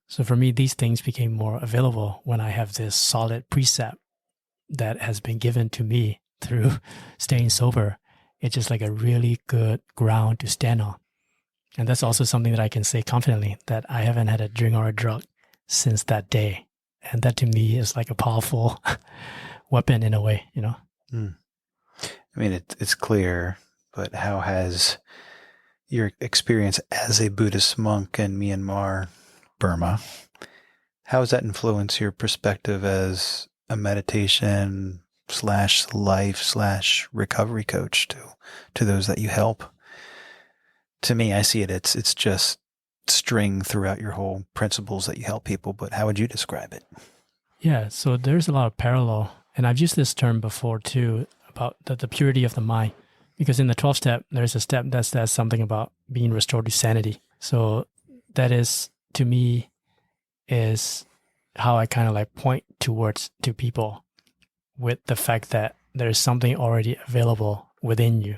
So for me, these things became more available when I have this solid precept that has been given to me through staying sober. It's just like a really good ground to stand on. And that's also something that I can say confidently, that I haven't had a drink or a drug since that day. And that to me is like a powerful weapon in a way, I mean, it's clear, but how has your experience as a Buddhist monk in Myanmar, Burma, how has that influenced your perspective as a meditation /life /recovery coach to those that you help? To me, I see it's just string throughout your whole principles that you help people, but how would you describe it? Yeah, so there's a lot of parallel. And I've used this term before too, about the purity of the mind. Because in the 12th step, there's a step that says something about being restored to sanity. So that is, to me, is how I kind of like point towards to people, with the fact that there is something already available within you.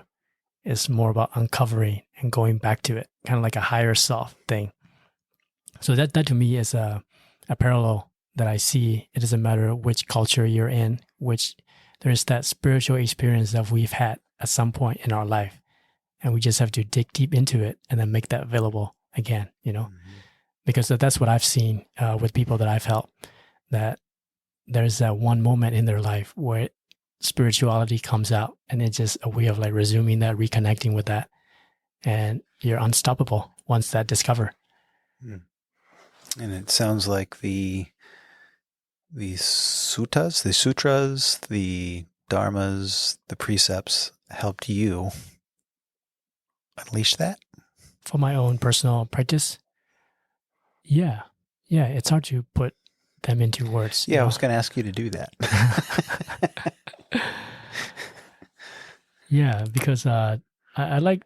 It's more about uncovering and going back to it, kind of like a higher self thing. So that to me is a parallel that I see. It doesn't matter which culture you're in, which there's that spiritual experience that we've had at some point in our life. And we just have to dig deep into it and then make that available again, because that's what I've seen with people that I've helped, that there's that one moment in their life where spirituality comes out, and it's just a way of like resuming that, reconnecting with that. And you're unstoppable once that discover. And it sounds like the sutras, the dharmas, the precepts helped you unleash that? For my own personal practice? Yeah, it's hard to put them into words. Yeah, I was going to ask you to do that. Yeah, because I like,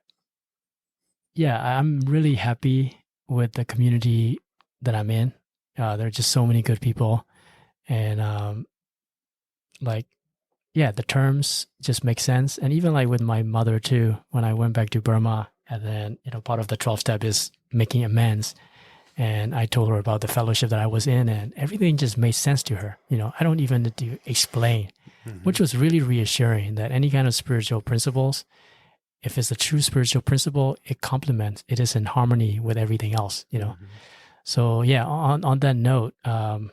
I'm really happy with the community that I'm in. There are just so many good people. And the terms just make sense. And even like with my mother too, when I went back to Burma, and then, part of the 12th step is making amends. And I told her about the fellowship that I was in, and everything just made sense to her. I don't even need to explain, which was really reassuring, that any kind of spiritual principles, if it's a true spiritual principle, it complements, it is in harmony with everything else, So yeah, on that note, the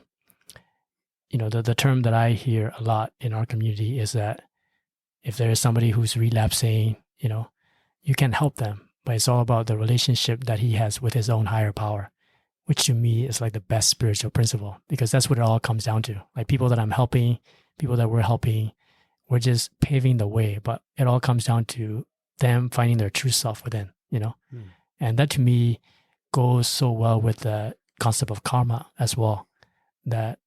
term that I hear a lot in our community is that if there is somebody who's relapsing, you can help them, but it's all about the relationship that he has with his own higher power, which to me is like the best spiritual principle, because that's what it all comes down to. Like people that I'm helping, people that we're helping, we're just paving the way, but it all comes down to them finding their true self within, And that to me goes so well with the concept of karma as well, that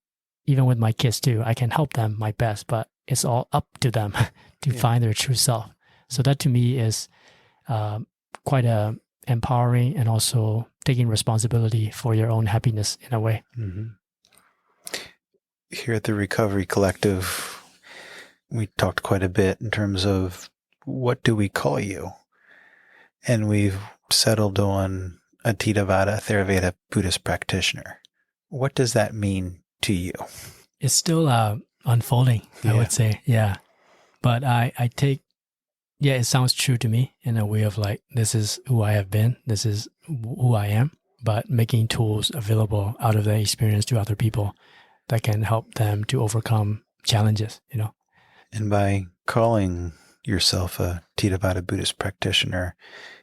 even with my kids too, I can help them my best, but it's all up to them to find their true self. So that to me is quite empowering, and also taking responsibility for your own happiness in a way. Mm-hmm. Here at the Recovery Collective, we talked quite a bit in terms of what do we call you? And we've settled on a Theravada, Theravada Buddhist practitioner. What does that mean to you? It's still unfolding, I would say. Yeah. But I take, it sounds true to me in a way of like, this is who I have been, this is who I am, but making tools available out of the experience to other people that can help them to overcome challenges, And by calling yourself a Theravada Buddhist practitioner,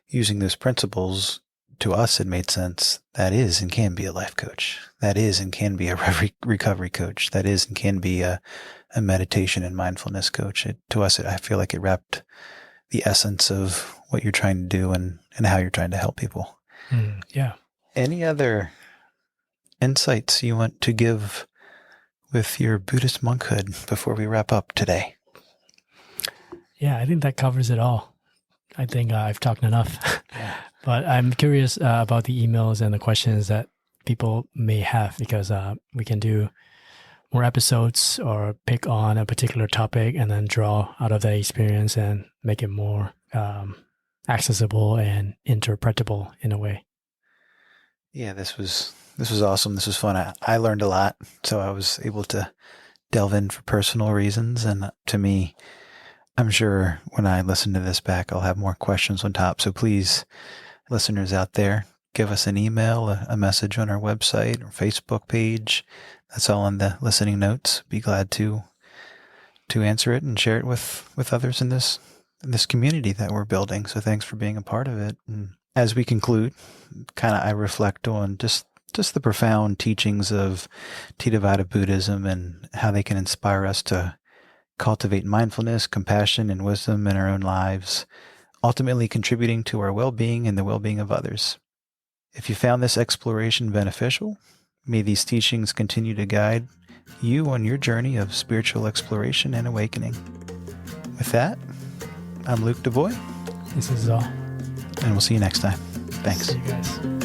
using those principles, to us it made sense. That is and can be a life coach. That is and can be a recovery coach. That is and can be a meditation and mindfulness coach. To us, I feel like it wrapped the essence of what you're trying to do and how you're trying to help people. Yeah. Any other insights you want to give with your Buddhist monkhood before we wrap up today? Yeah, I think that covers it all. I think I've talked enough. But I'm curious about the emails and the questions that people may have, because we can do more episodes or pick on a particular topic and then draw out of that experience and make it more accessible and interpretable in a way. Yeah, this was awesome. This was fun. I learned a lot, so I was able to delve in for personal reasons. And to me, I'm sure when I listen to this back, I'll have more questions on top. So please, listeners out there, give us an email, a message on our website or Facebook page. That's all in the listening notes. Be glad to answer it and share it with others in this community that we're building. So thanks for being a part of it. And as we conclude, I reflect on just the profound teachings of Theravada Buddhism and how they can inspire us to cultivate mindfulness, compassion, and wisdom in our own lives, ultimately contributing to our well-being and the well-being of others. If you found this exploration beneficial, may these teachings continue to guide you on your journey of spiritual exploration and awakening. With that, I'm Luke DuBois. This is Zaw. And we'll see you next time. Thanks. See you guys.